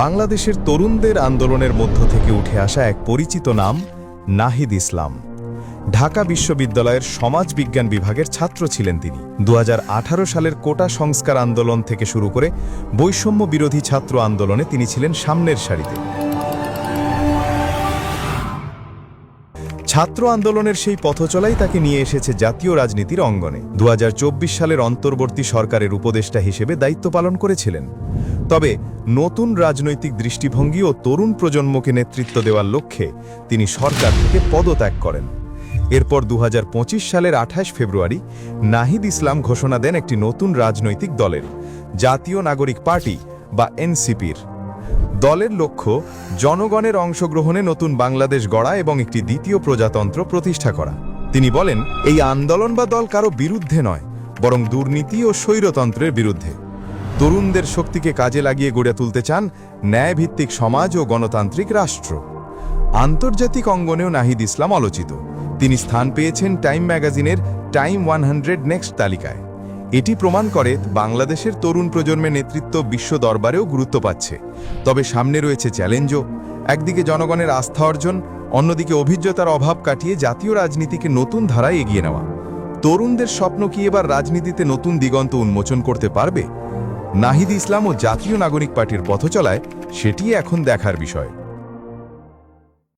বাংলাদেশের তরুণদের আন্দোলনের মধ্য থেকে উঠে আসা এক পরিচিত নাম নাহিদ ইসলাম। ঢাকা বিশ্ববিদ্যালয়ের সমাজবিজ্ঞান বিভাগের ছাত্র ছিলেন তিনি। 2018 সালের কোটা সংস্কার আন্দোলন থেকে শুরু করে বৈষম্য বিরোধী ছাত্র আন্দোলনে তিনি ছিলেন সামনের সারিতে। ছাত্র আন্দোলনের সেই পথচলাই তাকে নিয়ে এসেছে জাতীয় রাজনীতির অঙ্গনে। 2024 সালের অন্তর্বর্তী সরকারের উপদেষ্টা হিসেবে দায়িত্ব পালন করেছিলেন। তবে নতুন রাজনৈতিক দৃষ্টিভঙ্গি ও তরুণ প্রজন্মকে নেতৃত্ব দেওয়ার লক্ষ্যে তিনি সরকার থেকে পদত্যাগ করেন। এরপর 2025 সালের 28 ফেব্রুয়ারি নাহিদ ইসলাম ঘোষণা দেন একটি নতুন রাজনৈতিক দলের, জাতীয় নাগরিক পার্টি বা এনসিপির। দলের লক্ষ্য জনগণের অংশগ্রহণে নতুন বাংলাদেশ গড়া এবং একটি দ্বিতীয় প্রজাতন্ত্র প্রতিষ্ঠা করা। তিনি বলেন, এই আন্দোলন বা দল কারো বিরুদ্ধে নয়, বরং দুর্নীতি ও স্বৈরতন্ত্রের বিরুদ্ধে। তরুণদের শক্তিকে কাজে লাগিয়ে গড়ে তুলতে চান ন্যায়ভিত্তিক সমাজ ও গণতান্ত্রিক রাষ্ট্র। আন্তর্জাতিক অঙ্গনেও নাহিদ ইসলাম আলোচিত। তিনি স্থান পেয়েছেন টাইম ম্যাগাজিনের টাইম 100 নেক্সট তালিকায়। এটি প্রমাণ করে বাংলাদেশের তরুণ প্রজন্মের নেতৃত্ব বিশ্ব দরবারেও গুরুত্ব পাচ্ছে। তবে সামনে রয়েছে চ্যালেঞ্জও। একদিকে জনগণের আস্থা অর্জন, অন্যদিকে অভিজ্ঞতার অভাব কাটিয়ে জাতীয় রাজনীতিকে নতুন ধারায় এগিয়ে নেওয়া। তরুণদের স্বপ্ন কি এবার রাজনীতিতে নতুন দিগন্ত উন্মোচন করতে পারবে? নাহিদ ইসলাম ও জাতীয় নাগরিক পার্টির পথচলায় সেটি এখন দেখার বিষয়।